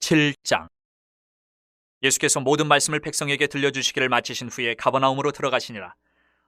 7장. 예수께서 모든 말씀을 백성에게 들려주시기를 마치신 후에 가버나움으로 들어가시니라.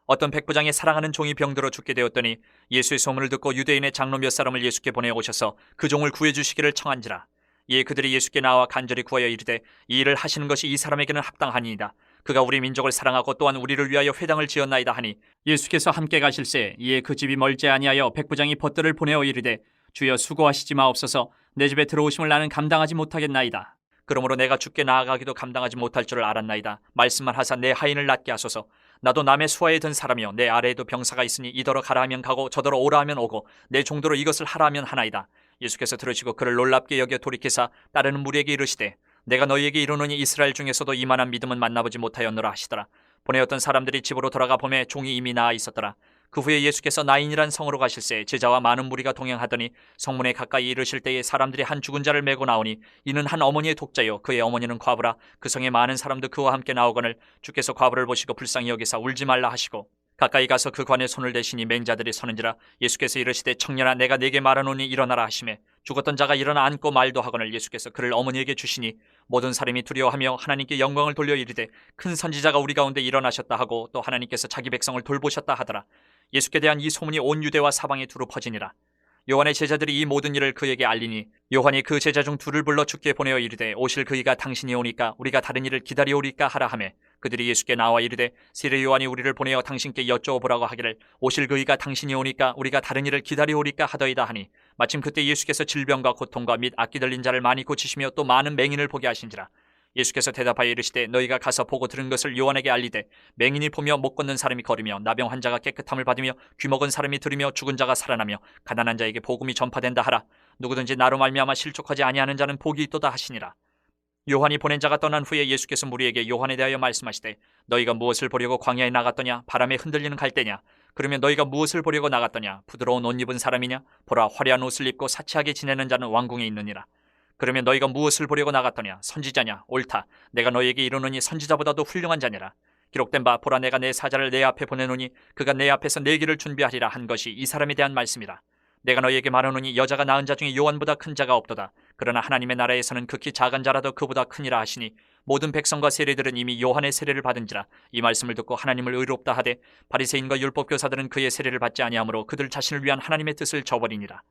어떤 백부장이 사랑하는 종이 병들어 죽게 되었더니 예수의 소문을 듣고 유대인의 장로 몇 사람을 예수께 보내오셔서 그 종을 구해주시기를 청한지라. 이에 그들이 예수께 나와 간절히 구하여 이르되 이 일을 하시는 것이 이 사람에게는 합당하니이다. 그가 우리 민족을 사랑하고 또한 우리를 위하여 회당을 지었나이다 하니 예수께서 함께 가실새 이에 그 집이 멀지 아니하여 백부장이 벗들을 보내어 이르되 주여 수고하시지 마옵소서. 내 집에 들어오심을 나는 감당하지 못하겠나이다. 그러므로 내가 주께 나아가기도 감당하지 못할 줄을 알았나이다. 말씀만 하사 내 하인을 낫게 하소서. 나도 남의 수하에 든 사람이요 내 아래에도 병사가 있으니 이더러 가라 하면 가고 저더러 오라 하면 오고 내 종도로 이것을 하라 하면 하나이다. 예수께서 들으시고 그를 놀랍게 여겨 돌이키사 따르는 무리에게 이르시되 내가 너희에게 이르노니 이스라엘 중에서도 이만한 믿음은 만나보지 못하였노라 하시더라. 보내었던 사람들이 집으로 돌아가 보매 종이 이미 나아 있었더라. 그 후에 예수께서 나인이란 성으로 가실새 제자와 많은 무리가 동행하더니 성문에 가까이 이르실 때에 사람들이 한 죽은 자를 메고 나오니 이는 한 어머니의 독자요 그의 어머니는 과부라. 그 성에 많은 사람도 그와 함께 나오거늘 주께서 과부를 보시고 불쌍히 여기사 울지 말라 하시고 가까이 가서 그 관에 손을 대시니 맹자들이 서는지라. 예수께서 이르시되 청년아 내가 네게 말하노니 일어나라 하시매 죽었던 자가 일어나 앉고 말도 하거늘 예수께서 그를 어머니에게 주시니 모든 사람이 두려워하며 하나님께 영광을 돌려 이르되 큰 선지자가 우리 가운데 일어나셨다 하고 또 하나님께서 자기 백성을 돌보셨다 하더라. 예수께 대한 이 소문이 온 유대와 사방에 두루 퍼지니라. 요한의 제자들이 이 모든 일을 그에게 알리니 요한이 그 제자 중 둘을 불러 주께 보내어 이르되 오실 그이가 당신이 오니까 우리가 다른 일을 기다리오리까 하라 하매 그들이 예수께 나와 이르되 세례 요한이 우리를 보내어 당신께 여쭤보라고 하기를 오실 그이가 당신이 오니까 우리가 다른 일을 기다리오리까 하더이다 하니 마침 그때 예수께서 질병과 고통과 및 악기 들린 자를 많이 고치시며 또 많은 맹인을 보게 하신지라. 예수께서 대답하여 이르시되 너희가 가서 보고 들은 것을 요한에게 알리되 맹인이 보며 못 걷는 사람이 걸으며 나병 환자가 깨끗함을 받으며 귀먹은 사람이 들으며 죽은 자가 살아나며 가난한 자에게 복음이 전파된다 하라. 누구든지 나로 말미암아 실족하지 아니하는 자는 복이 있도다 하시니라. 요한이 보낸 자가 떠난 후에 예수께서 무리에게 요한에 대하여 말씀하시되 너희가 무엇을 보려고 광야에 나갔더냐? 바람에 흔들리는 갈대냐? 그러면 너희가 무엇을 보려고 나갔더냐? 부드러운 옷 입은 사람이냐? 보라 화려한 옷을 입고 사치하게 지내는 자는 왕궁에 있느니라. 그러면 너희가 무엇을 보려고 나갔더냐? 선지자냐? 옳다. 내가 너희에게 이르노니 선지자보다도 훌륭한 자니라. 기록된 바 보라 내가 내 사자를 내 앞에 보내노니 그가 내 앞에서 내 길을 준비하리라 한 것이 이 사람에 대한 말씀이라. 내가 너희에게 말하노니 여자가 낳은 자 중에 요한보다 큰 자가 없도다. 그러나 하나님의 나라에서는 극히 작은 자라도 그보다 크니라 하시니 모든 백성과 세리들은 이미 요한의 세례를 받은지라. 이 말씀을 듣고 하나님을 의롭다 하되 바리새인과 율법교사들은 그의 세례를 받지 아니하므로 그들 자신을 위한 하나님의 뜻을 저버리니라.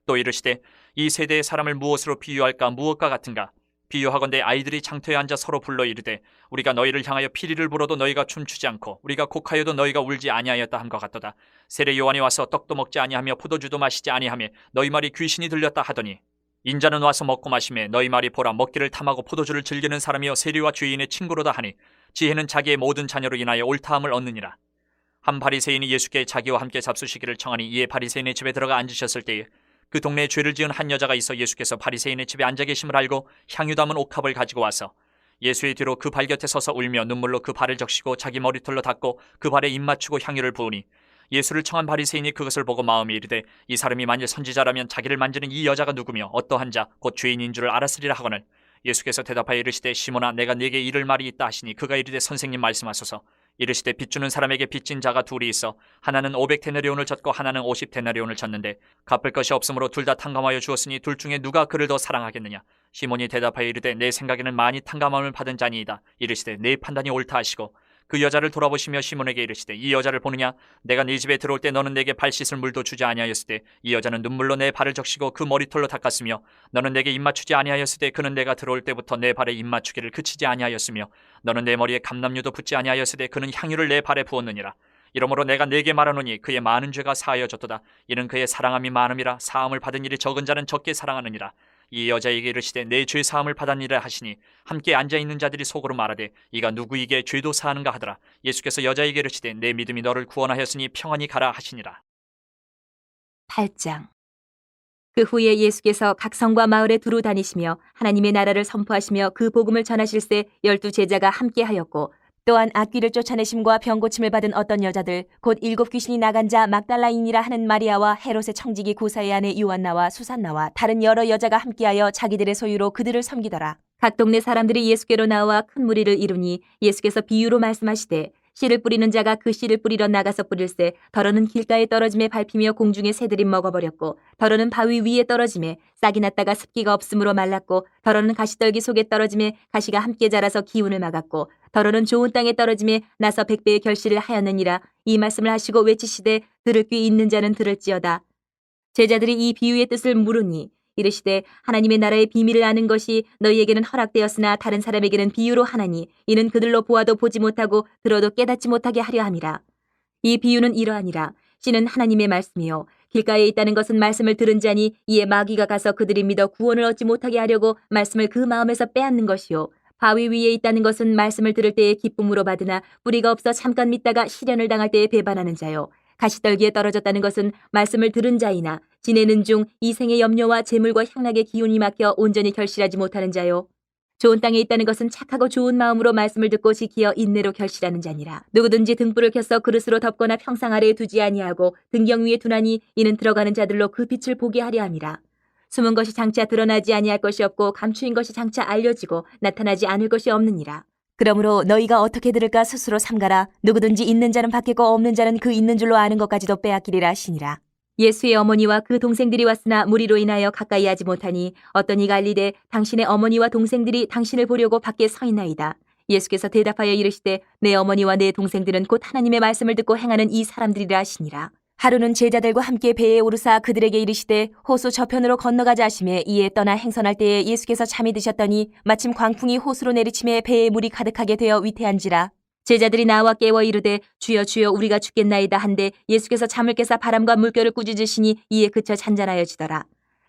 또 이르시되 이 세대의 사람을 무엇으로 비유할까? 무엇과 같은가? 비유하건대 아이들이 장터에 앉아 서로 불러 이르되 우리가 너희를 향하여 피리를 불어도 너희가 춤추지 않고 우리가 곡하여도 너희가 울지 아니하였다 함과 같도다. 세례 요한이 와서 떡도 먹지 아니하며 포도주도 마시지 아니하며 너희 말이 귀신이 들렸다 하더니 인자는 와서 먹고 마시매 너희 말이 보라 먹기를 탐하고 포도주를 즐기는 사람이여 세리와 죄인의 친구로다 하니 지혜는 자기의 모든 자녀로 인하여 옳다함을 얻느니라. 한 바리새인이 예수께 자기와 함께 잡수시기를 청하니 이에 바리새인의 집에 들어가 앉으셨을 때에 그 동네에 죄를 지은 한 여자가 있어 예수께서 바리새인의 집에 앉아 계심을 알고 향유 담은 옥합을 가지고 와서 예수의 뒤로 그 발 곁에 서서 울며 눈물로 그 발을 적시고 자기 머리털로 닦고 그 발에 입 맞추고 향유를 부으니 예수를 청한 바리새인이 그것을 보고 마음에 이르되 이 사람이 만일 선지자라면 자기를 만지는 이 여자가 누구며 어떠한 자 곧 죄인인 줄을 알았으리라 하거늘 예수께서 대답하여 이르시되 시몬아 내가 네게 이를 말이 있다 하시니 그가 이르되 선생님 말씀하소서. 이르시되 빚주는 사람에게 빚진 자가 둘이 있어 하나는 500데나리온을 졌고 하나는 50데나리온을 졌는데 갚을 것이 없으므로 둘 다 탕감하여 주었으니 둘 중에 누가 그를 더 사랑하겠느냐? 시몬이 대답하여 이르되 내 생각에는 많이 탕감함을 받은 자니이다. 이르시되 내 판단이 옳다 하시고 그 여자를 돌아보시며 시몬에게 이르시되 이 여자를 보느냐? 내가 네 집에 들어올 때 너는 내게 발 씻을 물도 주지 아니하였을 때 이 여자는 눈물로 내 발을 적시고 그 머리털로 닦았으며 너는 내게 입 맞추지 아니하였을 때 그는 내가 들어올 때부터 내 발에 입 맞추기를 그치지 아니하였으며 너는 내 머리에 감람유도 붓지 아니하였을 때 그는 향유를 내 발에 부었느니라. 이러므로 내가 네게 말하노니 그의 많은 죄가 사하여졌도다. 이는 그의 사랑함이 많음이라. 사함을 받은 일이 적은 자는 적게 사랑하느니라. 이 여자에게 이르시되 내 죄 사함을 받았니라 하시니 함께 앉아있는 자들이 속으로 말하되 이가 누구에게 죄도 사하는가 하더라. 예수께서 여자에게 이르시되 내 믿음이 너를 구원하였으니 평안히 가라 하시니라. 8장. 그 후에 예수께서 각 성과 마을에 두루 다니시며 하나님의 나라를 선포하시며 그 복음을 전하실새 12 제자가 함께하였고 또한 악귀를 쫓아내심과 병 고침을 받은 어떤 여자들 곧 7 귀신이 나간 자 막달라인이라 하는 마리아와 헤롯의 청지기 구사의 아내 요한나와 수산나와 다른 여러 여자가 함께하여 자기들의 소유로 그들을 섬기더라. 각 동네 사람들이 예수께로 나와 큰 무리를 이루니 예수께서 비유로 말씀하시되 씨를 뿌리는 자가 그 씨를 뿌리러 나가서 뿌릴새 더러는 길가에 떨어짐에 밟히며 공중의 새들이 먹어버렸고 더러는 바위 위에 떨어짐에 싹이 났다가 습기가 없으므로 말랐고 더러는 가시떨기 속에 떨어짐에 가시가 함께 자라서 기운을 막았고 더러는 좋은 땅에 떨어짐에 나서 100배의 결실을 하였느니라. 이 말씀을 하시고 외치시되 들을 귀 있는 자는 들을지어다. 제자들이 이 비유의 뜻을 물으니 이르시되 하나님의 나라의 비밀을 아는 것이 너희에게는 허락되었으나 다른 사람에게는 비유로 하나니 이는 그들로 보아도 보지 못하고 들어도 깨닫지 못하게 하려 함이라. 이 비유는 이러하니라. 씨는 하나님의 말씀이요 길가에 있다는 것은 말씀을 들은 자니 이에 마귀가 가서 그들이 믿어 구원을 얻지 못하게 하려고 말씀을 그 마음에서 빼앗는 것이요 바위 위에 있다는 것은 말씀을 들을 때에 기쁨으로 받으나 뿌리가 없어 잠깐 믿다가 시련을 당할 때에 배반하는 자요 가시떨기에 떨어졌다는 것은 말씀을 들은 자이나 지내는 중 이 생의 염려와 재물과 향락의 기운이 막혀 온전히 결실하지 못하는 자요. 좋은 땅에 있다는 것은 착하고 좋은 마음으로 말씀을 듣고 지키어 인내로 결실하는 자니라. 누구든지 등불을 켜서 그릇으로 덮거나 평상 아래에 두지 아니하고 등경 위에 두나니 이는 들어가는 자들로 그 빛을 보게 하려 함이라. 숨은 것이 장차 드러나지 아니할 것이 없고 감추인 것이 장차 알려지고 나타나지 않을 것이 없느니라. 그러므로 너희가 어떻게 들을까 스스로 삼가라. 누구든지 있는 자는 받겠고 없는 자는 그 있는 줄로 아는 것까지도 빼앗기리라 하시니라. 예수의 어머니와 그 동생들이 왔으나 무리로 인하여 가까이 하지 못하니 어떤 이가 알리되 당신의 어머니와 동생들이 당신을 보려고 밖에 서 있나이다. 예수께서 대답하여 이르시되 내 어머니와 내 동생들은 곧 하나님의 말씀을 듣고 행하는 이 사람들이라 하시니라. 하루는 제자들과 함께 배에 오르사 그들에게 이르시되 호수 저편으로 건너가자 하시매 이에 떠나 행선할 때에 예수께서 잠이 드셨더니 마침 광풍이 호수로 내리침에 배에 물이 가득하게 되어 위태한지라. 제자들이 나와 깨워 이르되 주여 주여 우리가 죽겠나이다 한데 예수께서 잠을 깨사 바람과 물결을 꾸짖으시니 이에 그쳐 잔잔하여지더라.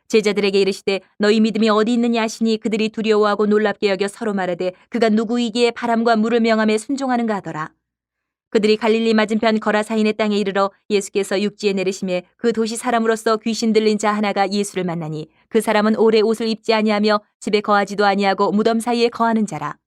제자들에게 이르시되 너희 믿음이 어디 있느냐 하시니 그들이 두려워하고 놀랍게 여겨 서로 말하되 그가 누구이기에 바람과 물을 명함에 순종하는가 하더라. 그들이 갈릴리 맞은편 거라사인의 땅에 이르러 예수께서 육지에 내리시매 그 도시 사람으로서 귀신 들린 자 하나가 예수를 만나니 그 사람은 오래 옷을 입지 아니하며 집에 거하지도 아니하고 무덤 사이에 거하는 자라.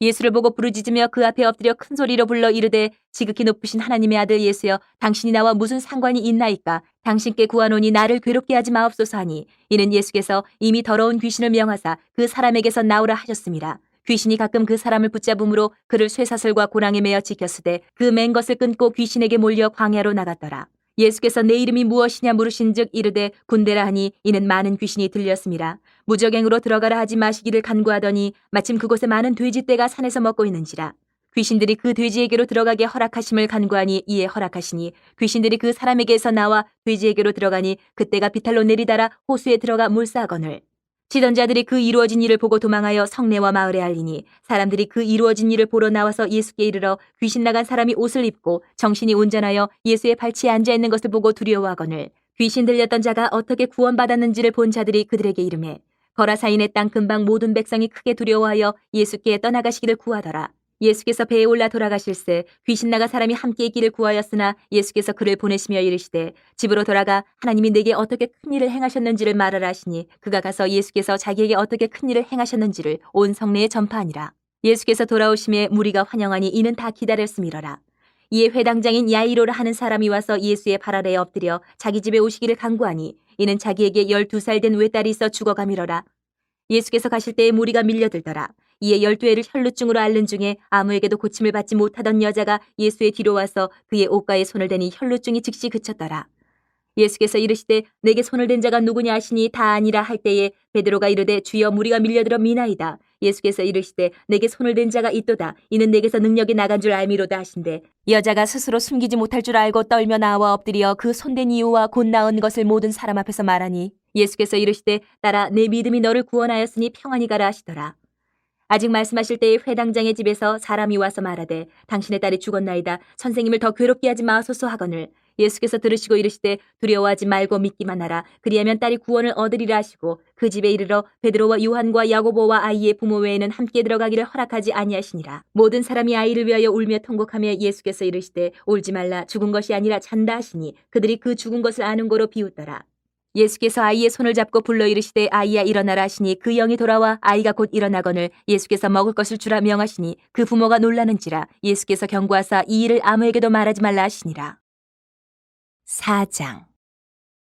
예수를 보고 부르짖으며 그 앞에 엎드려 큰 소리로 불러 이르되 지극히 높으신 하나님의 아들 예수여 당신이 나와 무슨 상관이 있나이까. 당신께 구하노니 나를 괴롭게 하지 마옵소서 하니 이는 예수께서 이미 더러운 귀신을 명하사 그 사람에게서 나오라 하셨습니다. 귀신이 가끔 그 사람을 붙잡음으로 그를 쇠사슬과 고랑에 매어 지켰으되 그 맨 것을 끊고 귀신에게 몰려 광야로 나갔더라. 예수께서 내 이름이 무엇이냐 물으신즉 이르되 군대라 하니 이는 많은 귀신이 들렸습니다. 무적행으로 들어가라 하지 마시기를 간구하더니 마침 그곳에 많은 돼지떼가 산에서 먹고 있는지라. 귀신들이 그 돼지에게로 들어가게 허락하심을 간구하니 이에 허락하시니 귀신들이 그 사람에게서 나와 돼지에게로 들어가니 그때가 비탈로 내리달아 호수에 들어가 물싸거늘. 치던 자들이 그 이루어진 일을 보고 도망하여 성내와 마을에 알리니 사람들이 그 이루어진 일을 보러 나와서 예수께 이르러 귀신 나간 사람이 옷을 입고 정신이 온전하여 예수의 발치에 앉아 있는 것을 보고 두려워하거늘 귀신 들렸던 자가 어떻게 구원받았는지를 본 자들이 그들에게 이르매 거라사인의 땅 근방 모든 백성이 크게 두려워하여 예수께 떠나가시기를 구하더라. 예수께서 배에 올라 돌아가실새 귀신 나간 사람이 함께 있기를 구하였으나 예수께서 그를 보내시며 이르시되 집으로 돌아가 하나님이 내게 어떻게 큰 일을 행하셨는지를 말하라 하시니 그가 가서 예수께서 자기에게 어떻게 큰 일을 행하셨는지를 온 성내에 전파하니라. 예수께서 돌아오심에 무리가 환영하니 이는 다 기다렸음이러라. 이에 회당장인 야이로라 하는 사람이 와서 예수의 발 아래에 엎드려 자기 집에 오시기를 간구하니 이는 자기에게 12살 된 외딸이 있어 죽어가미러라. 예수께서 가실 때에 무리가 밀려들더라. 이에 12회를 혈루증으로 앓는 중에 아무에게도 고침을 받지 못하던 여자가 예수의 뒤로 와서 그의 옷가에 손을 대니 혈루증이 즉시 그쳤더라. 예수께서 이르시되 내게 손을 댄 자가 누구냐 하시니 다 아니라 할 때에 베드로가 이르되 주여 무리가 밀려들어 미나이다. 예수께서 이르시되 내게 손을 댄 자가 있도다. 이는 내게서 능력이 나간 줄 알미로다 하신대 여자가 스스로 숨기지 못할 줄 알고 떨며 나와 엎드려 그 손댄 이유와 곧 나은 것을 모든 사람 앞에서 말하니 예수께서 이르시되 딸아 내 믿음이 너를 구원하였으니 평안히 가라 하시더라. 아직 말씀하실 때에 회당장의 집에서 사람이 와서 말하되 당신의 딸이 죽었나이다. 선생님을 더 괴롭게 하지 마소서 하거늘 예수께서 들으시고 이르시되 두려워하지 말고 믿기만 하라. 그리하면 딸이 구원을 얻으리라 하시고 그 집에 이르러 베드로와 요한과 야고보와 아이의 부모 외에는 함께 들어가기를 허락하지 아니하시니라. 모든 사람이 아이를 위하여 울며 통곡하며 예수께서 이르시되 울지 말라. 죽은 것이 아니라 잔다 하시니 그들이 그 죽은 것을 아는 거로 비웃더라. 예수께서 아이의 손을 잡고 불러 이르시되 아이야 일어나라 하시니 그 영이 돌아와 아이가 곧 일어나거늘 예수께서 먹을 것을 주라 명하시니 그 부모가 놀라는지라. 예수께서 경고하사 이 일을 아무에게도 말하지 말라 하시니라. 4장.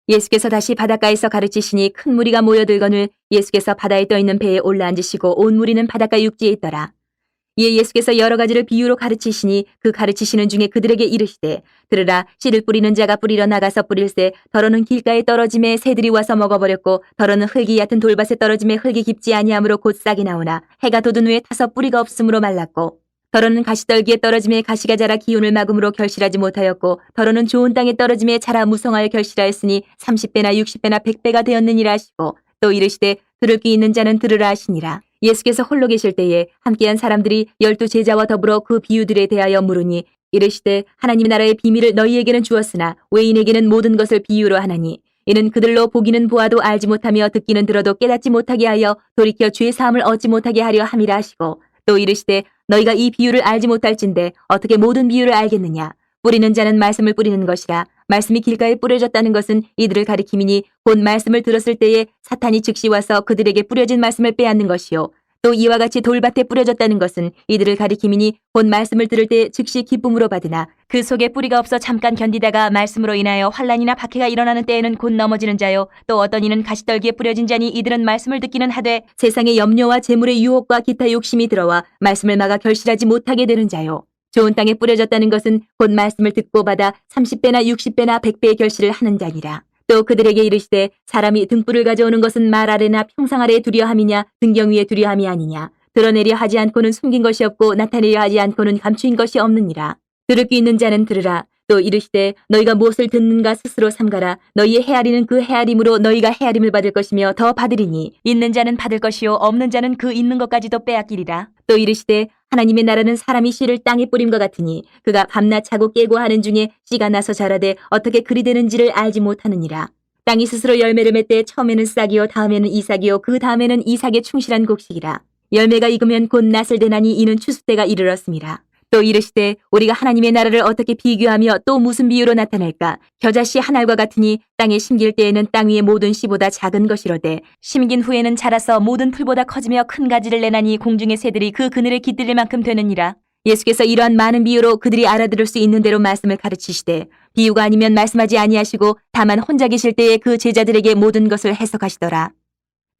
예수께서 다시 바닷가에서 가르치시니 큰 무리가 모여들거늘 예수께서 바다에 떠있는 배에 올라앉으시고 온 무리는 바닷가 육지에 있더라. 이에 예수께서 여러 가지를 비유로 가르치시니 그 가르치시는 중에 그들에게 이르시되 들으라 씨를 뿌리는 자가 뿌리러 나가서 뿌릴새 더러는 길가에 떨어짐에 새들이 와서 먹어버렸고 더러는 흙이 얕은 돌밭에 떨어짐에 흙이 깊지 아니하므로 곧 싹이 나오나 해가 돋은 후에 타서 뿌리가 없으므로 말랐고 더러는 가시떨기에 떨어짐에 가시가 자라 기운을 막음으로 결실하지 못하였고 더러는 좋은 땅에 떨어짐에 자라 무성하여 결실하였으니 30배나 60배나 100배가 되었느니라 하시고 또 이르시되 들을 귀 있는 자는 들으라 하시니라. 예수께서 홀로 계실 때에 함께한 사람들이 12 제자와 더불어 그 비유들에 대하여 물으니 이르시되 하나님 나라의 비밀을 너희에게는 주었으나 외인에게는 모든 것을 비유로 하나니 이는 그들로 보기는 보아도 알지 못하며 듣기는 들어도 깨닫지 못하게 하여 돌이켜 죄 사함을 얻지 못하게 하려 함이라 하시고 또 이르시되 너희가 이 비유를 알지 못할진대 어떻게 모든 비유를 알겠느냐. 뿌리는 자는 말씀을 뿌리는 것이라. 말씀이 길가에 뿌려졌다는 것은 이들을 가리킴이니 곧 말씀을 들었을 때에 사탄이 즉시 와서 그들에게 뿌려진 말씀을 빼앗는 것이요. 또 이와 같이 돌밭에 뿌려졌다는 것은 이들을 가리킴이니 곧 말씀을 들을 때 즉시 기쁨으로 받으나 그 속에 뿌리가 없어 잠깐 견디다가 말씀으로 인하여 환난이나 박해가 일어나는 때에는 곧 넘어지는 자요. 또 어떤 이는 가시떨기에 뿌려진 자니 이들은 말씀을 듣기는 하되 세상의 염려와 재물의 유혹과 기타 욕심이 들어와 말씀을 막아 결실하지 못하게 되는 자요. 좋은 땅에 뿌려졌다는 것은 곧 말씀을 듣고 받아 30배나 60배나 100배의 결실을 하는 자니라. 또 그들에게 이르시되 사람이 등불을 가져오는 것은 말 아래나 평상 아래에 두려함이냐 등경 위에 두려함이 아니냐. 드러내려 하지 않고는 숨긴 것이 없고 나타내려 하지 않고는 감추인 것이 없느니라. 들을 귀 있는 자는 들으라. 또 이르시되 너희가 무엇을 듣는가 스스로 삼가라. 너희의 헤아리는 그 헤아림으로 너희가 헤아림을 받을 것이며 더 받으리니 있는 자는 받을 것이요 없는 자는 그 있는 것까지도 빼앗기리라. 또 이르시되 하나님의 나라는 사람이 씨를 땅에 뿌림과 같으니 그가 밤낮 자고 깨고 하는 중에 씨가 나서 자라되 어떻게 그리 되는지를 알지 못하느니라. 땅이 스스로 열매를 맺되 처음에는 싹이요 다음에는 이삭이요 그 다음에는 이삭의 충실한 곡식이라. 열매가 익으면 곧 낫을 대나니 이는 추수 때가 이르렀음이라. 또 이르시되 우리가 하나님의 나라를 어떻게 비교하며 또 무슨 비유로 나타낼까. 겨자씨 한 알과 같으니 땅에 심길 때에는 땅 위의 모든 씨보다 작은 것이로되 심긴 후에는 자라서 모든 풀보다 커지며 큰 가지를 내나니 공중의 새들이 그 그늘에 깃들릴 만큼 되느니라. 예수께서 이러한 많은 비유로 그들이 알아들을 수 있는 대로 말씀을 가르치시되 비유가 아니면 말씀하지 아니하시고 다만 혼자 계실 때에 그 제자들에게 모든 것을 해석하시더라.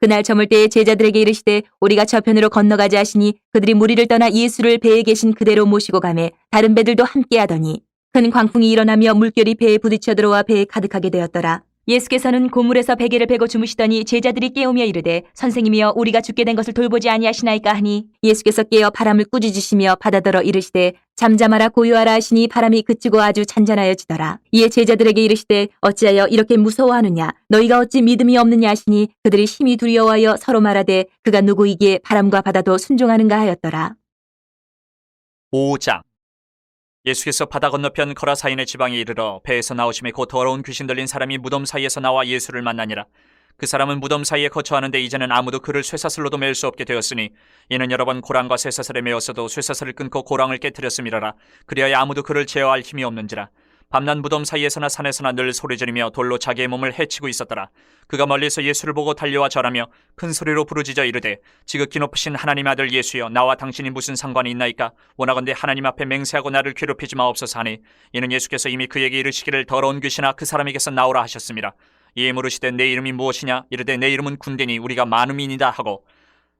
그날 저물 때에 제자들에게 이르시되 우리가 저편으로 건너가자 하시니 그들이 무리를 떠나 예수를 배에 계신 그대로 모시고 가매 다른 배들도 함께 하더니 큰 광풍이 일어나며 물결이 배에 부딪혀 들어와 배에 가득하게 되었더라. 예수께서는 고물에서 베개를 베고 주무시더니 제자들이 깨우며 이르되 선생님이여 우리가 죽게 된 것을 돌보지 아니하시나이까 하니 예수께서 깨어 바람을 꾸짖으시며 바다더러 이르시되 잠잠하라 고요하라 하시니 바람이 그치고 아주 잔잔하여지더라. 이에 제자들에게 이르시되 어찌하여 이렇게 무서워하느냐 너희가 어찌 믿음이 없느냐 하시니 그들이 심히 두려워하여 서로 말하되 그가 누구이기에 바람과 바다도 순종하는가 하였더라. 5장. 예수께서 바다 건너편 거라사인의 지방에 이르러 배에서 나오심에 곧 더러운 귀신 들린 사람이 무덤 사이에서 나와 예수를 만나니라. 그 사람은 무덤 사이에 거처하는데 이제는 아무도 그를 쇠사슬로도 맬 수 없게 되었으니 이는 여러 번 고랑과 쇠사슬에 매었어도 쇠사슬을 끊고 고랑을 깨뜨렸음이라라. 그리하여 아무도 그를 제어할 힘이 없는지라. 밤낮 무덤 사이에서나 산에서나 늘 소리지르며 돌로 자기의 몸을 해치고 있었더라. 그가 멀리서 예수를 보고 달려와 절하며 큰 소리로 부르짖어 이르되 지극히 높으신 하나님 아들 예수여 나와 당신이 무슨 상관이 있나이까. 원하건대 하나님 앞에 맹세하고 나를 괴롭히지 마옵소서 하니 이는 예수께서 이미 그에게 이르시기를 더러운 귀신아 그 사람에게서 나오라 하셨습니다. 이에 물으시되 내 이름이 무엇이냐. 이르되 내 이름은 군대니 우리가 많음이니이다 하고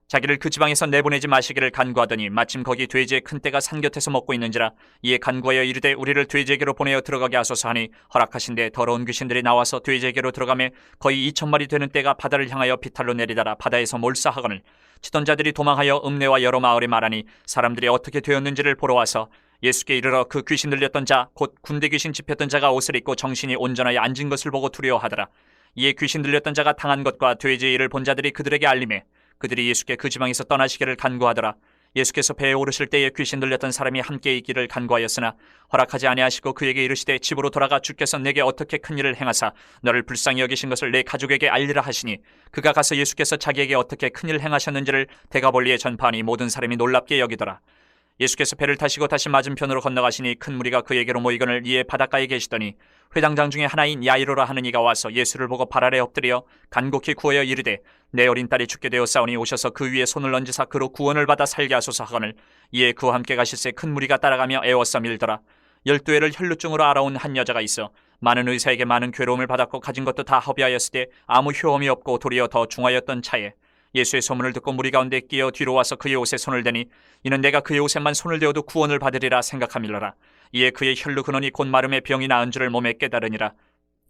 자기를 그 지방에서 내보내지 마시기를 간구하더니 마침 거기 돼지의 큰 떼가 산 곁에서 먹고 있는지라. 이에 간구하여 이르되 우리를 돼지에게로 보내어 들어가게 하소서 하니 허락하신데 더러운 귀신들이 나와서 돼지에게로 들어가매 거의 2,000마리 되는 떼가 바다를 향하여 비탈로 내리다라 바다에서 몰사하거늘 치던 자들이 도망하여 읍내와 여러 마을에 말하니 사람들이 어떻게 되었는지를 보러 와서 예수께 이르러 그 귀신 들렸던 자 곧 군대 귀신 집혔던 자가 옷을 입고 정신이 온전하여 앉은 것을 보고 두려워하더라. 이에 귀신 들렸던 자가 당한 것과 돼지의 일을 본 자들이 그들에게 알림해 그들이 예수께 그 지방에서 떠나시기를 간구하더라. 예수께서 배에 오르실 때에 귀신 들렸던 사람이 함께 있기를 간구하였으나 허락하지 아니하시고 그에게 이르시되 집으로 돌아가 주께서 내게 어떻게 큰 일을 행하사 너를 불쌍히 여기신 것을 내 가족에게 알리라 하시니 그가 가서 예수께서 자기에게 어떻게 큰 일을 행하셨는지를 데가볼리에 전파하니 모든 사람이 놀랍게 여기더라. 예수께서 배를 타시고 다시 맞은편으로 건너가시니 큰 무리가 그에게로 모이거늘 이에 바닷가에 계시더니 회당장 중에 하나인 야이로라 하는 이가 와서 예수를 보고 발 아래 엎드려 간곡히 구하여 이르되 내 어린 딸이 죽게 되었사오니 오셔서 그 위에 손을 얹으사 그로 구원을 받아 살게 하소서 하거늘 이에 그와 함께 가실새 큰 무리가 따라가며 애워싸 밀더라. 12해를 혈루증으로 알아온 한 여자가 있어 많은 의사에게 많은 괴로움을 받았고 가진 것도 다 허비하였을 때 아무 효험이 없고 도리어 더 중하였던 차에 예수의 소문을 듣고 무리 가운데 끼어 뒤로 와서 그의 옷에 손을 대니 이는 내가 그의 옷에만 손을 대어도 구원을 받으리라 생각함이러라. 이에 그의 혈루 근원이 곧 마름의 병이 나은 줄을 몸에 깨달으니라.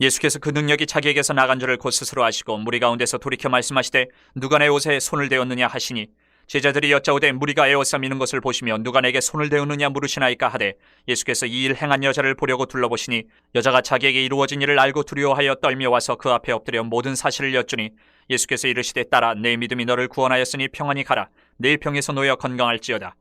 예수께서 그 능력이 자기에게서 나간 줄을 곧 스스로 아시고 무리 가운데서 돌이켜 말씀하시되 누가 내 옷에 손을 대었느냐 하시니 제자들이 여짜오되 무리가 에워싸 미는 것을 보시며 누가 내게 손을 대었느냐 물으시나이까 하되 예수께서 이 일 행한 여자를 보려고 둘러보시니 여자가 자기에게 이루어진 일을 알고 두려워하여 떨며 와서 그 앞에 엎드려 모든 사실을 여쭈니 예수께서 이르시되 딸아 내 믿음이 너를 구원하였으니 평안히 가라 내 병에서 놓여 건강할지어다.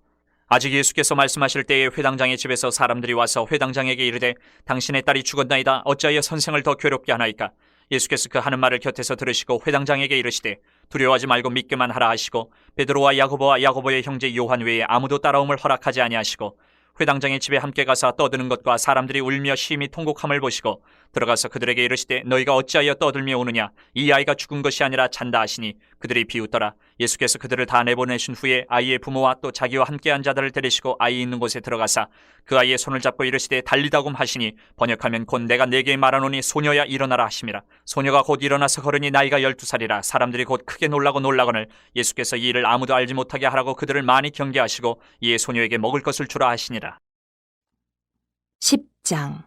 아직 예수께서 말씀하실 때에 회당장의 집에서 사람들이 와서 회당장에게 이르되 당신의 딸이 죽었나이다 어찌하여 선생을 더 괴롭게 하나이까. 예수께서 그 하는 말을 곁에서 들으시고 회당장에게 이르시되 두려워하지 말고 믿기만 하라 하시고 베드로와 야고보와 야고보의 형제 요한 외에 아무도 따라옴을 허락하지 아니하시고 회당장의 집에 함께 가서 떠드는 것과 사람들이 울며 심히 통곡함을 보시고 들어가서 그들에게 이르시되 너희가 어찌하여 떠들며 우느냐 이 아이가 죽은 것이 아니라 잔다 하시니 그들이 비웃더라. 예수께서 그들을 다 내보내신 후에 아이의 부모와 또 자기와 함께한 자들을 데리시고 아이 있는 곳에 들어가사 그 아이의 손을 잡고 이르시되 달리다굼 하시니 번역하면 곧 내가 네게 말하노니 소녀야 일어나라 하심이라. 소녀가 곧 일어나서 걸으니 나이가 12살이라 사람들이 곧 크게 놀라고 놀라거늘 예수께서 이 일을 아무도 알지 못하게 하라고 그들을 많이 경계하시고 이에 소녀에게 먹을 것을 주라 하시니라. 10장.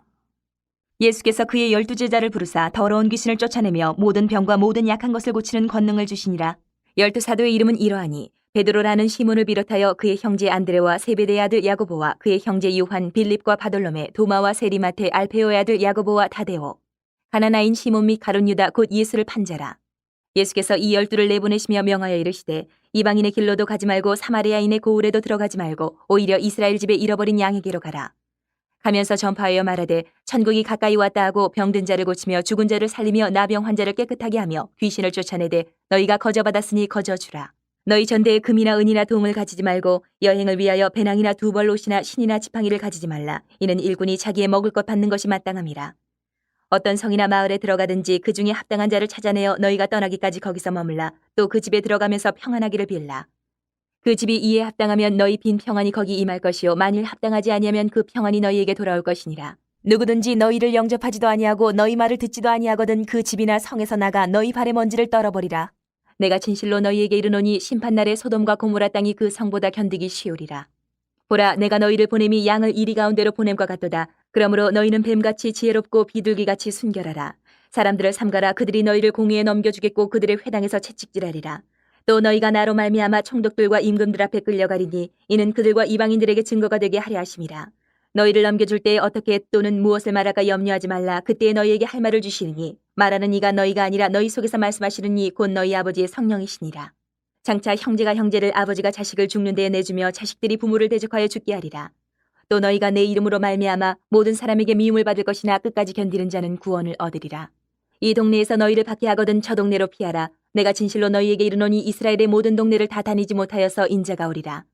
예수께서 그의 12제자를 부르사 더러운 귀신을 쫓아내며 모든 병과 모든 약한 것을 고치는 권능을 주시니라. 12사도의 이름은 이러하니 베드로라는 시몬을 비롯하여 그의 형제 안드레와 세베대의 아들 야고보와 그의 형제 요한 빌립과 바돌로메 도마와 세리마테 알페오의 아들 야고보와 다데오 가나나인 시몬 및 가룟 유다 곧 예수를 판 자라. 예수께서 이 12를 내보내시며 명하여 이르시되 이방인의 길로도 가지 말고 사마리아인의 고을에도 들어가지 말고 오히려 이스라엘 집에 잃어버린 양에게로 가라. 가면서 전파하여 말하되 천국이 가까이 왔다 하고 병든 자를 고치며 죽은 자를 살리며 나병 환자를 깨끗하게 하며 귀신을 쫓아내되 너희가 거저받았으니 거저주라. 너희 전대에 금이나 은이나 동을 가지지 말고 여행을 위하여 배낭이나 두벌 옷이나 신이나 지팡이를 가지지 말라. 이는 일꾼이 자기의 먹을 것 받는 것이 마땅함이라. 어떤 성이나 마을에 들어가든지 그 중에 합당한 자를 찾아내어 너희가 떠나기까지 거기서 머물라. 또 그 집에 들어가면서 평안하기를 빌라. 그 집이 이에 합당하면 너희 빈 평안이 거기 임할 것이요 만일 합당하지 아니하면 그 평안이 너희에게 돌아올 것이니라. 누구든지 너희를 영접하지도 아니하고 너희 말을 듣지도 아니하거든 그 집이나 성에서 나가 너희 발의 먼지를 떨어버리라. 내가 진실로 너희에게 이르노니 심판날에 소돔과 고모라 땅이 그 성보다 견디기 쉬우리라. 보라 내가 너희를 보냄이 양을 이리 가운데로 보냄과 같도다. 그러므로 너희는 뱀같이 지혜롭고 비둘기같이 순결하라. 사람들을 삼가라. 그들이 너희를 공의에 넘겨주겠고 그들의 회당에서 채찍질하리라. 또 너희가 나로 말미암아 총독들과 임금들 앞에 끌려가리니 이는 그들과 이방인들에게 증거가 되게 하려 하심이라. 너희를 넘겨줄 때에 어떻게 또는 무엇을 말할까 염려하지 말라. 그때에 너희에게 할 말을 주시리니 말하는 이가 너희가 아니라 너희 속에서 말씀하시는 이 곧 너희 아버지의 성령이시니라. 장차 형제가 형제를 아버지가 자식을 죽는 데에 내주며 자식들이 부모를 대적하여 죽게 하리라. 또 너희가 내 이름으로 말미암아 모든 사람에게 미움을 받을 것이나 끝까지 견디는 자는 구원을 얻으리라. 이 동네에서 너희를 박해하거든 저 동네로 피하라. 내가 진실로 너희에게 이르노니 이스라엘의 모든 동네를 다 다니지 못하여서 인자가 오리라.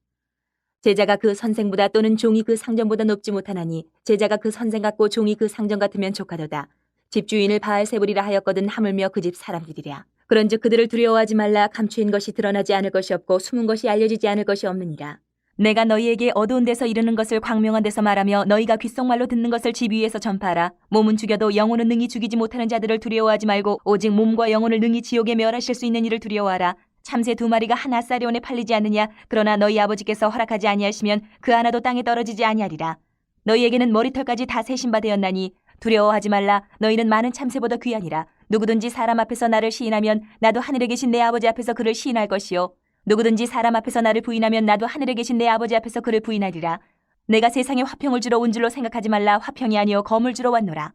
제자가 그 선생보다 또는 종이 그 상전보다 높지 못하나니 제자가 그 선생 같고 종이 그 상전 같으면 조카도다. 집주인을 바알세불이라 하였거든 하물며 그 집 사람들이랴. 그런즉 그들을 두려워하지 말라. 감추인 것이 드러나지 않을 것이 없고 숨은 것이 알려지지 않을 것이 없느니라. 내가 너희에게 어두운 데서 이르는 것을 광명한 데서 말하며 너희가 귓속말로 듣는 것을 집 위에서 전파하라. 몸은 죽여도 영혼은 능히 죽이지 못하는 자들을 두려워하지 말고 오직 몸과 영혼을 능히 지옥에 멸하실 수 있는 이를 두려워하라. 참새 2마리가 한 아사리온에 팔리지 않느냐. 그러나 너희 아버지께서 허락하지 아니하시면 그 하나도 땅에 떨어지지 아니하리라. 너희에게는 머리털까지 다 세신 바 되었나니 두려워하지 말라. 너희는 많은 참새보다 귀하니라. 누구든지 사람 앞에서 나를 시인하면 나도 하늘에 계신 내 아버지 앞에서 그를 시인할 것이요 누구든지 사람 앞에서 나를 부인하면 나도 하늘에 계신 내 아버지 앞에서 그를 부인하리라. 내가 세상에 화평을 주러 온 줄로 생각하지 말라. 화평이 아니요 검을 주러 왔노라.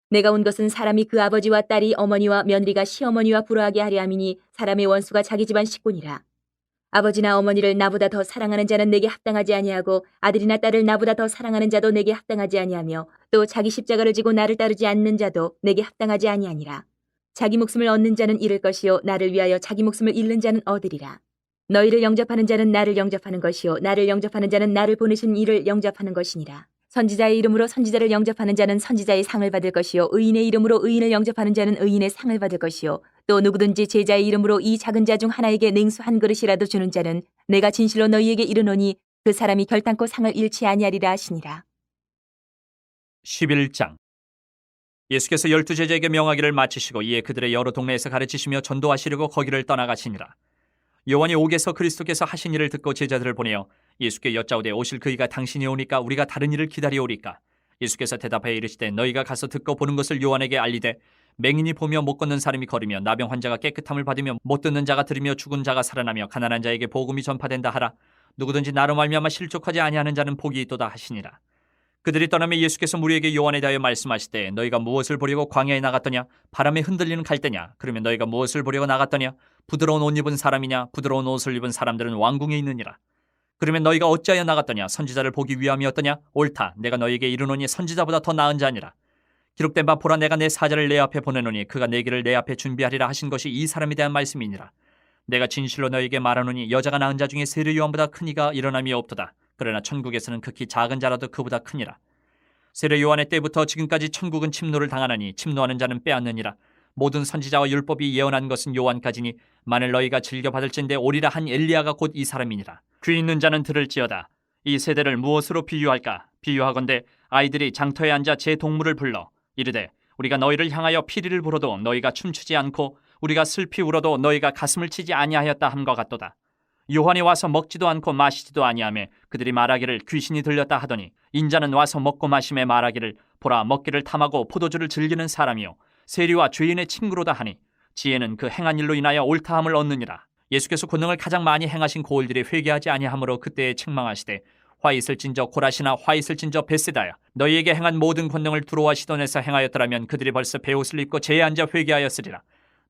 내가 온 것은 사람이 그 아버지와 딸이 어머니와 며느리가 시어머니와 불화하게 하려 함이니 사람의 원수가 자기 집안 식구니라. 아버지나 어머니를 나보다 더 사랑하는 자는 내게 합당하지 아니하고 아들이나 딸을 나보다 더 사랑하는 자도 내게 합당하지 아니하며 또 자기 십자가를 지고 나를 따르지 않는 자도 내게 합당하지 아니하니라. 자기 목숨을 얻는 자는 잃을 것이요 나를 위하여 자기 목숨을 잃는 자는 얻으리라. 너희를 영접하는 자는 나를 영접하는 것이요 나를 영접하는 자는 나를 보내신 이를 영접하는 것이니라. 선지자의 이름으로 선지자를 영접하는 자는 선지자의 상을 받을 것이요 의인의 이름으로 의인을 영접하는 자는 의인의 상을 받을 것이요 또 누구든지 제자의 이름으로 이 작은 자 중 하나에게 냉수 한 그릇이라도 주는 자는 내가 진실로 너희에게 이르노니 그 사람이 결단코 상을 잃지 아니하리라 하시니라. 11장. 예수께서 12제자에게 명하기를 마치시고 이에 그들의 여러 동네에서 가르치시며 전도하시려고 거기를 떠나가시니라. 요한이 옥에서 그리스도께서 하신 일을 듣고 제자들을 보내어 예수께 여짜오되 오실 그이가 당신이 오니까 우리가 다른 일을 기다리오리까? 예수께서 대답하여 이르시되 너희가 가서 듣고 보는 것을 요한에게 알리되 맹인이 보며 못 걷는 사람이 걸으며 나병 환자가 깨끗함을 받으며 못 듣는 자가 들으며 죽은 자가 살아나며 가난한 자에게 복음이 전파된다 하라. 누구든지 나로 말미암아 실족하지 아니하는 자는 복이 있도다 하시니라. 그들이 떠나며 예수께서 무리에게 요한에 대하여 말씀하시되 너희가 무엇을 보려고 광야에 나갔더냐? 바람에 흔들리는 갈대냐? 그러면 너희가 무엇을 보려고 나갔더냐? 부드러운 옷 입은 사람이냐? 부드러운 옷을 입은 사람들은 왕궁에 있느니라. 그러면 너희가 어찌하여 나갔더냐? 선지자를 보기 위함이었더냐? 옳다. 내가 너희에게 이르노니 선지자보다 더 나은 자니라. 기록된 바 보라 내가 내 사자를 내 앞에 보내노니 그가 내 길을 내 앞에 준비하리라 하신 것이 이 사람에 대한 말씀이니라. 내가 진실로 너희에게 말하노니 여자가 낳은 자 중에 세례 요한보다 큰 이가 일어남이 없도다. 그러나 천국에서는 극히 작은 자라도 그보다 크니라. 세례 요한의 때부터 지금까지 천국은 침노를 당하나니 침노하는 자는 빼앗느니라. 모든 선지자와 율법이 예언한 것은 요한까지니 만일 너희가 즐겨 받을진대 오리라 한 엘리야가 곧 이 사람이니라. 귀 있는 자는 들을지어다. 이 세대를 무엇으로 비유할까? 비유하건대 아이들이 장터에 앉아 제 동물을 불러 이르되 우리가 너희를 향하여 피리를 불어도 너희가 춤추지 않고 우리가 슬피 울어도 너희가 가슴을 치지 아니하였다 함과 같도다. 요한이 와서 먹지도 않고 마시지도 아니하며 그들이 말하기를 귀신이 들렸다 하더니 인자는 와서 먹고 마심에 말하기를 보라 먹기를 탐하고 포도주를 즐기는 사람이요 세리와 죄인의 친구로다 하니 지혜는 그 행한 일로 인하여 옳다함을 얻느니라. 예수께서 권능을 가장 많이 행하신 고을들이 회개하지 아니하므로 그때에 책망하시되 화 있을진저 고라시나 화 있을진저 벳세다야 너희에게 행한 모든 권능을 두로와 시돈에서 행하였더라면 그들이 벌써 베옷을 입고 제에 앉아 회개하였으리라.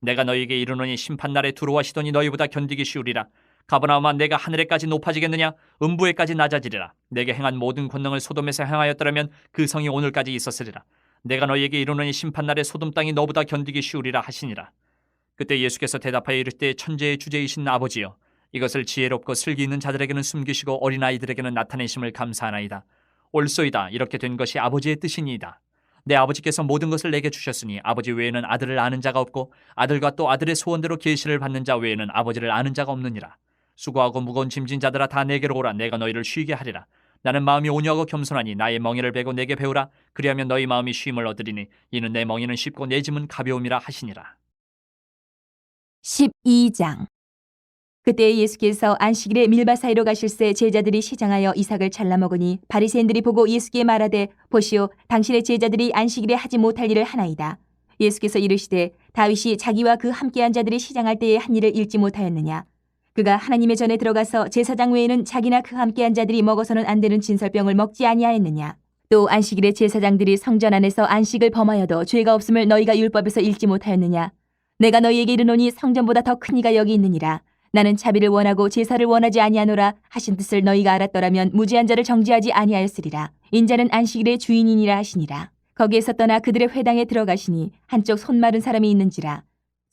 내가 너희에게 이르노니 심판날에 두로와 시돈이 너희보다 견디기 쉬우리라. 가버나움아 내가 하늘에까지 높아지겠느냐? 음부에까지 낮아지리라. 내게 행한 모든 권능을 소돔에서 행하였더라면 그 성이 오늘까지 있었으리라. 내가 너희에게 이르노니 심판날에 소돔 땅이 너보다 견디기 쉬우리라 하시니라. 그때 예수께서 대답하여 이르시되 천재의 주제이신 아버지여 이것을 지혜롭고 슬기 있는 자들에게는 숨기시고 어린아이들에게는 나타내심을 감사하나이다. 옳소이다. 이렇게 된 것이 아버지의 뜻이니이다. 내 아버지께서 모든 것을 내게 주셨으니 아버지 외에는 아들을 아는 자가 없고 아들과 또 아들의 소원대로 계시를 받는 자 외에는 아버지를 아는 자가 없느니라. 수고하고 무거운 짐진 자들아 다 내게로 오라. 내가 너희를 쉬게 하리라. 나는 마음이 온유하고 겸손하니 나의 멍에를 베고 내게 배우라. 그리하면 너희 마음이 쉼을 얻으리니 이는 내 멍에는 쉽고 내 짐은 가벼움이라 하시니라. 12장. 그때 예수께서 안식일에 밀밭 사이로 가실새 제자들이 시장하여 이삭을 잘라 먹으니 바리새인들이 보고 예수께 말하되 보시오 당신의 제자들이 안식일에 하지 못할 일을 하나이다. 예수께서 이르시되 다윗이 자기와 그 함께한 자들이 시장할 때에 한 일을 잃지 못하였느냐. 그가 하나님의 전에 들어가서 제사장 외에는 자기나 그 함께한 자들이 먹어서는 안 되는 진설병을 먹지 아니하였느냐. 또 안식일에 제사장들이 성전 안에서 안식을 범하여도 죄가 없음을 너희가 율법에서 읽지 못하였느냐. 내가 너희에게 이르노니 성전보다 더 큰 이가 여기 있느니라. 나는 자비를 원하고 제사를 원하지 아니하노라 하신 뜻을 너희가 알았더라면 무죄한 자를 정죄하지 아니하였으리라. 인자는 안식일의 주인이니라 하시니라. 거기에서 떠나 그들의 회당에 들어가시니 한쪽 손 마른 사람이 있는지라.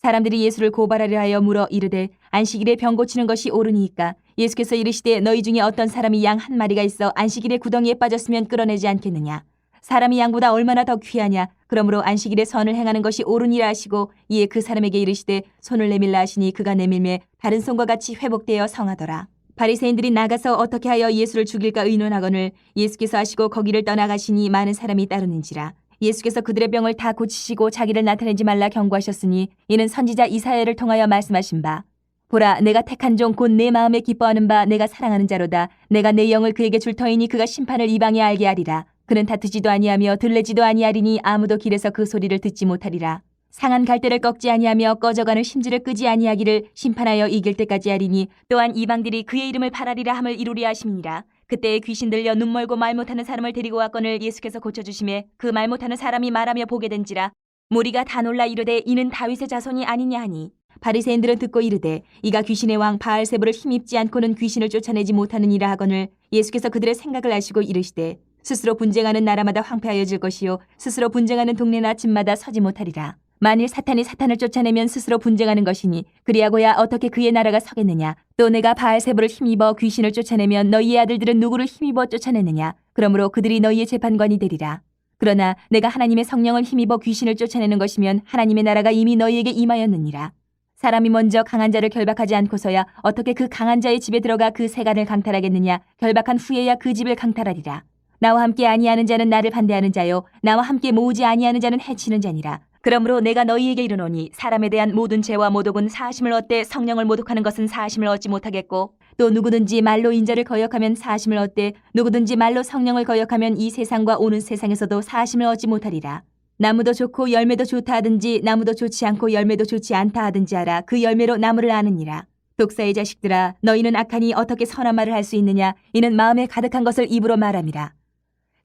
사람들이 예수를 고발하려 하여 물어 이르되 안식일에 병 고치는 것이 옳으니이까. 예수께서 이르시되 너희 중에 어떤 사람이 양 한 마리가 있어 안식일에 구덩이에 빠졌으면 끌어내지 않겠느냐. 사람이 양보다 얼마나 더 귀하냐. 그러므로 안식일에 선을 행하는 것이 옳으니라 하시고 이에 그 사람에게 이르시되 손을 내밀라 하시니 그가 내밀매 다른 손과 같이 회복되어 성하더라. 바리새인들이 나가서 어떻게 하여 예수를 죽일까 의논하거늘 예수께서 하시고 거기를 떠나가시니 많은 사람이 따르는지라. 예수께서 그들의 병을 다 고치시고 자기를 나타내지 말라 경고하셨으니 이는 선지자 이사야를 통하여 말씀하신 바 보라 내가 택한 종 곧 내 마음에 기뻐하는 바 내가 사랑하는 자로다. 내가 내 영을 그에게 줄 터이니 그가 심판을 이방에 알게 하리라. 그는 다투지도 아니하며 들레지도 아니하리니 아무도 길에서 그 소리를 듣지 못하리라. 상한 갈대를 꺾지 아니하며 꺼져가는 심지를 끄지 아니하기를 심판하여 이길 때까지 하리니 또한 이방들이 그의 이름을 팔하리라 함을 이루리라 하심이니라. 그때에 귀신 들려 눈 멀고 말 못하는 사람을 데리고 왔거늘 예수께서 고쳐주심에 그 말 못하는 사람이 말하며 보게 된지라. 무리가 다 놀라 이르되 이는 다윗의 자손이 아니냐 하니 바리새인들은 듣고 이르되 이가 귀신의 왕 바알세불을 힘입지 않고는 귀신을 쫓아내지 못하느니라 하거늘 예수께서 그들의 생각을 아시고 이르시되 스스로 분쟁하는 나라마다 황폐하여질 것이요 스스로 분쟁하는 동네나 집마다 서지 못하리라. 만일 사탄이 사탄을 쫓아내면 스스로 분쟁하는 것이니 그리하고야 어떻게 그의 나라가 서겠느냐. 또 내가 바알세불을 힘입어 귀신을 쫓아내면 너희의 아들들은 누구를 힘입어 쫓아내느냐. 그러므로 그들이 너희의 재판관이 되리라. 그러나 내가 하나님의 성령을 힘입어 귀신을 쫓아내는 것이면 하나님의 나라가 이미 너희에게 임하였느니라. 사람이 먼저 강한 자를 결박하지 않고서야 어떻게 그 강한 자의 집에 들어가 그 세간을 강탈하겠느냐. 결박한 후에야 그 집을 강탈하리라. 나와 함께 아니하는 자는 나를 반대하는 자요 나와 함께 모으지 아니하는 자는 해치는 자니라. 그러므로 내가 너희에게 이르노니 사람에 대한 모든 죄와 모독은 사심을 얻되 성령을 모독하는 것은 사심을 얻지 못하겠고 또 누구든지 말로 인자를 거역하면 사심을 얻되 누구든지 말로 성령을 거역하면 이 세상과 오는 세상에서도 사심을 얻지 못하리라. 나무도 좋고 열매도 좋다 하든지 나무도 좋지 않고 열매도 좋지 않다 하든지 하라. 그 열매로 나무를 아느니라. 독사의 자식들아, 너희는 악하니 어떻게 선한 말을 할 수 있느냐? 이는 마음에 가득한 것을 입으로 말함이라.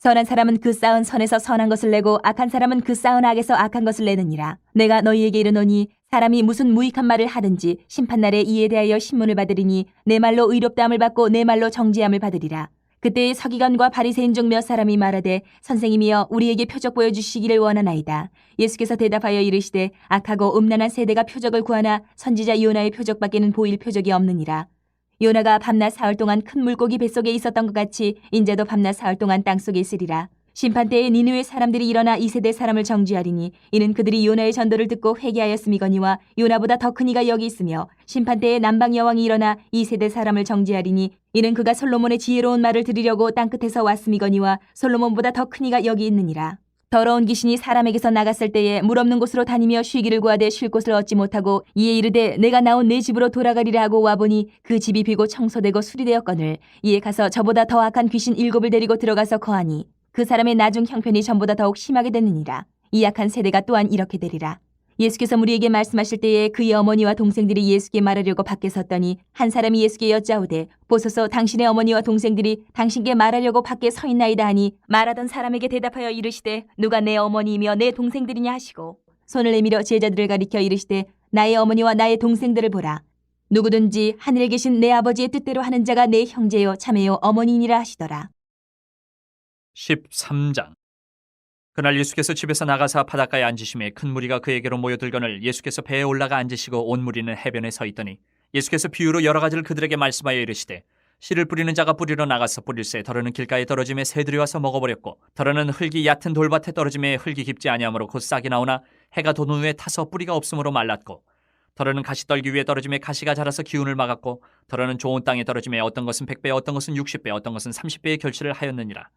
선한 사람은 그 쌓은 선에서 선한 것을 내고 악한 사람은 그 쌓은 악에서 악한 것을 내느니라. 내가 너희에게 이르노니 사람이 무슨 무익한 말을 하든지 심판날에 이에 대하여 신문을 받으리니 내 말로 의롭다함을 받고 내 말로 정죄함을 받으리라. 그때의 서기관과 바리새인 중 몇 사람이 말하되 선생님이여 우리에게 표적 보여주시기를 원하나이다. 예수께서 대답하여 이르시되 악하고 음란한 세대가 표적을 구하나 선지자 요나의 표적밖에는 보일 표적이 없느니라. 요나가 밤낮 사흘 동안 큰 물고기 뱃속에 있었던 것 같이 인자도 밤낮 사흘 동안 땅속에 있으리라. 심판때에 니느웨 사람들이 일어나 이 세대 사람을 정죄하리니 이는 그들이 요나의 전도를 듣고 회개하였음이거니와 요나보다 더 큰 이가 여기 있으며 심판때에 남방 여왕이 일어나 이 세대 사람을 정죄하리니 이는 그가 솔로몬의 지혜로운 말을 들으려고 땅끝에서 왔음이거니와 솔로몬보다 더 큰 이가 여기 있느니라. 더러운 귀신이 사람에게서 나갔을 때에 물 없는 곳으로 다니며 쉬기를 구하되 쉴 곳을 얻지 못하고 이에 이르되 내가 나온 내 집으로 돌아가리라 하고 와보니 그 집이 비고 청소되고 수리되었거늘 이에 가서 저보다 더 악한 귀신 7을 데리고 들어가서 거하니 그 사람의 나중 형편이 전보다 더욱 심하게 되느니라. 이 악한 세대가 또한 이렇게 되리라. 예수께서 우리에게 말씀하실 때에 그의 어머니와 동생들이 예수께 말하려고 밖에 섰더니 한 사람이 예수께 여짜오되 보소서 당신의 어머니와 동생들이 당신께 말하려고 밖에 서 있나이다 하니 말하던 사람에게 대답하여 이르시되 누가 내 어머니이며 내 동생들이냐 하시고 손을 내밀어 제자들을 가리켜 이르시되 나의 어머니와 나의 동생들을 보라. 누구든지 하늘에 계신 내 아버지의 뜻대로 하는 자가 내 형제요 자매요 어머니니라 하시더라. 13장. 그날 예수께서 집에서 나가사 바닷가에 앉으심에 큰 무리가 그에게로 모여들거늘 예수께서 배에 올라가 앉으시고 온 무리는 해변에 서 있더니 예수께서 비유로 여러 가지를 그들에게 말씀하여 이르시되 씨를 뿌리는 자가 뿌리러 나가서 뿌릴새 더러는 길가에 떨어짐에 새들이 와서 먹어버렸고 더러는 흙이 얕은 돌밭에 떨어짐에 흙이 깊지 아니하므로 곧 싹이 나오나 해가 돋은 후에 타서 뿌리가 없으므로 말랐고 더러는 가시떨기 위에 떨어짐에 가시가 자라서 기운을 막았고 더러는 좋은 땅에 떨어짐에 어떤 것은 100배 어떤 것은 60배 어떤 것은 30배의 결실을 하였느니라.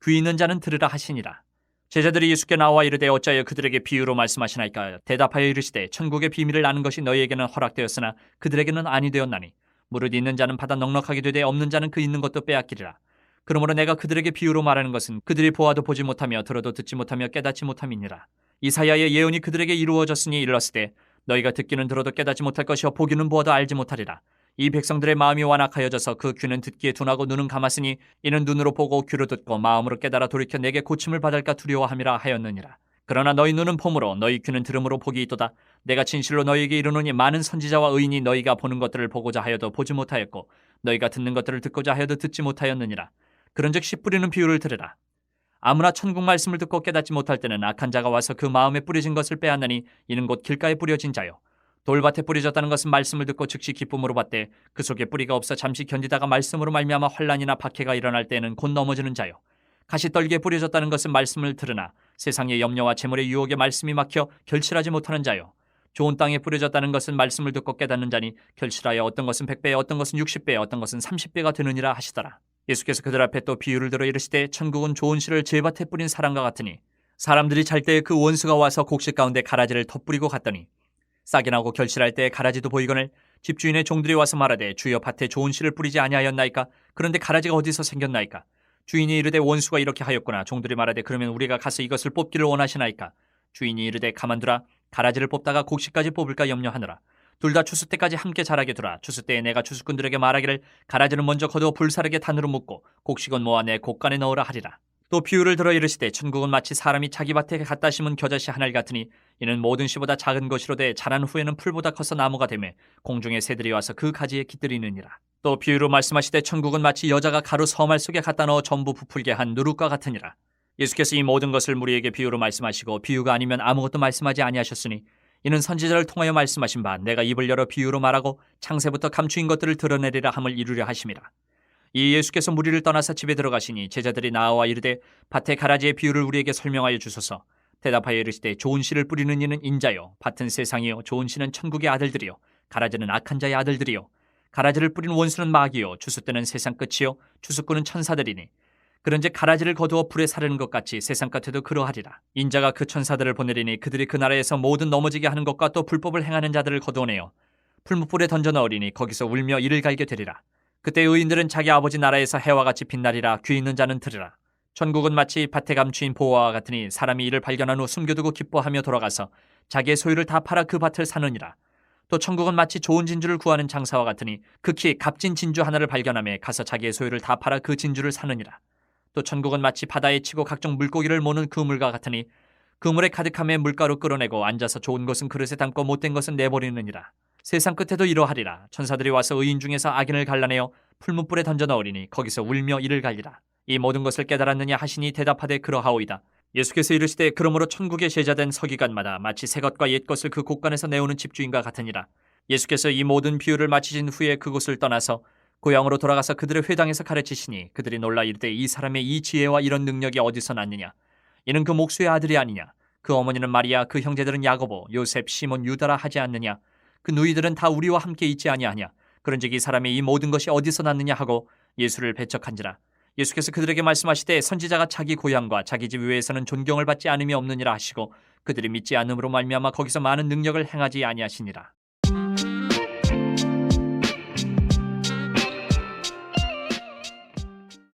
귀 있는 자는 들으라 하시니라. 제자들이 예수께 나와 이르되 어찌하여 그들에게 비유로 말씀하시나이까? 대답하여 이르시되 천국의 비밀을 아는 것이 너희에게는 허락되었으나 그들에게는 아니 되었나니 무릇 있는 자는 받아 넉넉하게 되되 없는 자는 그 있는 것도 빼앗기리라. 그러므로 내가 그들에게 비유로 말하는 것은 그들이 보아도 보지 못하며 들어도 듣지 못하며 깨닫지 못함이니라. 이사야의 예언이 그들에게 이루어졌으니 일렀으되 너희가 듣기는 들어도 깨닫지 못할 것이요 보기는 보아도 알지 못하리라. 이 백성들의 마음이 완악하여져서 그 귀는 듣기에 둔하고 눈은 감았으니 이는 눈으로 보고 귀로 듣고 마음으로 깨달아 돌이켜 내게 고침을 받을까 두려워함이라 하였느니라. 그러나 너희 눈은 봄으로 너희 귀는 들음으로 복이 있도다. 내가 진실로 너희에게 이르노니 많은 선지자와 의인이 너희가 보는 것들을 보고자 하여도 보지 못하였고 너희가 듣는 것들을 듣고자 하여도 듣지 못하였느니라. 그런즉 씨 뿌리는 비유를 들으라. 아무나 천국 말씀을 듣고 깨닫지 못할 때는 악한 자가 와서 그 마음에 뿌려진 것을 빼앗느니 이는 곧 길가에 뿌려진 자요. 돌밭에 뿌려졌다는 것은 말씀을 듣고 즉시 기쁨으로 받되 그 속에 뿌리가 없어 잠시 견디다가 말씀으로 말미암아 환난이나 박해가 일어날 때에는 곧 넘어지는 자요. 가시떨기에 뿌려졌다는 것은 말씀을 들으나 세상의 염려와 재물의 유혹에 말씀이 막혀 결실하지 못하는 자요. 좋은 땅에 뿌려졌다는 것은 말씀을 듣고 깨닫는 자니 결실하여 어떤 것은 100배 어떤 것은 60배 어떤 것은 30배가 되느니라 하시더라. 예수께서 그들 앞에 또 비유를 들어 이르시되 천국은 좋은 씨를 제밭에 뿌린 사람과 같으니 사람들이 잘 때에 그 원수가 와서 곡식 가운데 가라지를 덧뿌리고 갔더니 싹이 나고 결실할 때에 가라지도 보이거늘 집주인의 종들이 와서 말하되 주여 밭에 좋은 씨를 뿌리지 아니하였나이까? 그런데 가라지가 어디서 생겼나이까? 주인이 이르되 원수가 이렇게 하였구나. 종들이 말하되 그러면 우리가 가서 이것을 뽑기를 원하시나이까? 주인이 이르되 가만두라. 가라지를 뽑다가 곡식까지 뽑을까 염려하느라. 둘 다 추수 때까지 함께 자라게 두라. 추수 때에 내가 추수꾼들에게 말하기를 가라지는 먼저 거두어 불사르게 단으로 묶고 곡식은 모아 내 곡간에 넣으라 하리라. 또 비유를 들어 이르시되 천국은 마치 사람이 자기 밭에 갖다 심은 겨자씨 하나를 같으니 이는 모든 씨보다 작은 것이로되 자란 후에는 풀보다 커서 나무가 되매 공중의 새들이 와서 그 가지에 깃들이느니라. 또 비유로 말씀하시되 천국은 마치 여자가 가루 서말 속에 갖다 넣어 전부 부풀게 한 누룩과 같으니라. 예수께서 이 모든 것을 무리에게 비유로 말씀하시고 비유가 아니면 아무것도 말씀하지 아니하셨으니 이는 선지자를 통하여 말씀하신 바 내가 입을 열어 비유로 말하고 창세부터 감추인 것들을 드러내리라 함을 이루려 하심이라. 이 예수께서 무리를 떠나서 집에 들어가시니 제자들이 나와 이르되 밭의 가라지의 비유를 우리에게 설명하여 주소서. 대답하여 이르시되 좋은 씨를 뿌리는 이는 인자요 밭은 세상이요 좋은 씨는 천국의 아들들이요 가라지는 악한 자의 아들들이요 가라지를 뿌린 원수는 마귀요 추수 때는 세상 끝이요 추수꾼은 천사들이니 그런즉 가라지를 거두어 불에 사르는 것 같이 세상 끝에도 그러하리라. 인자가 그 천사들을 보내리니 그들이 그 나라에서 모든 넘어지게 하는 것과 또 불법을 행하는 자들을 거두어내어 풀무불에 던져 넣으리니 거기서 울며 이를 갈게 되리라. 그때 의인들은 자기 아버지 나라에서 해와 같이 빛나리라. 귀 있는 자는 들으라. 천국은 마치 밭에 감추인 보화와 같으니 사람이 이를 발견한 후 숨겨두고 기뻐하며 돌아가서 자기의 소유를 다 팔아 그 밭을 사느니라. 또 천국은 마치 좋은 진주를 구하는 장사와 같으니 극히 값진 진주 하나를 발견하며 가서 자기의 소유를 다 팔아 그 진주를 사느니라. 또 천국은 마치 바다에 치고 각종 물고기를 모는 그물과 같으니 그물에 가득함에 물가로 끌어내고 앉아서 좋은 것은 그릇에 담고 못된 것은 내버리느니라. 세상 끝에도 이러하리라. 천사들이 와서 의인 중에서 악인을 갈라내어 풀무불에 던져 넣으리니 거기서 울며 이를 갈리라. 이 모든 것을 깨달았느냐 하시니 대답하되 그러하오이다. 예수께서 이르시되 그러므로 천국의 제자된 서기관마다 마치 새 것과 옛 것을 그 곳간에서 내오는 집주인과 같으니라. 예수께서 이 모든 비유를 마치신 후에 그곳을 떠나서 고향으로 돌아가서 그들의 회당에서 가르치시니 그들이 놀라 이르되 이 사람의 이 지혜와 이런 능력이 어디서 났느냐. 이는 그 목수의 아들이 아니냐. 그 어머니는 마리아, 그 형제들은 야고보, 요셉, 시몬, 유다라 하지 않느냐. 그 누이들은 다 우리와 함께 있지 아니하냐. 그런즉 이 사람이 이 모든 것이 어디서 났느냐 하고 예수를 배척한지라. 예수께서 그들에게 말씀하시되 선지자가 자기 고향과 자기 집 외에서는 존경을 받지 않음이 없느니라 하시고 그들이 믿지 않음으로 말미암아 거기서 많은 능력을 행하지 아니하시니라.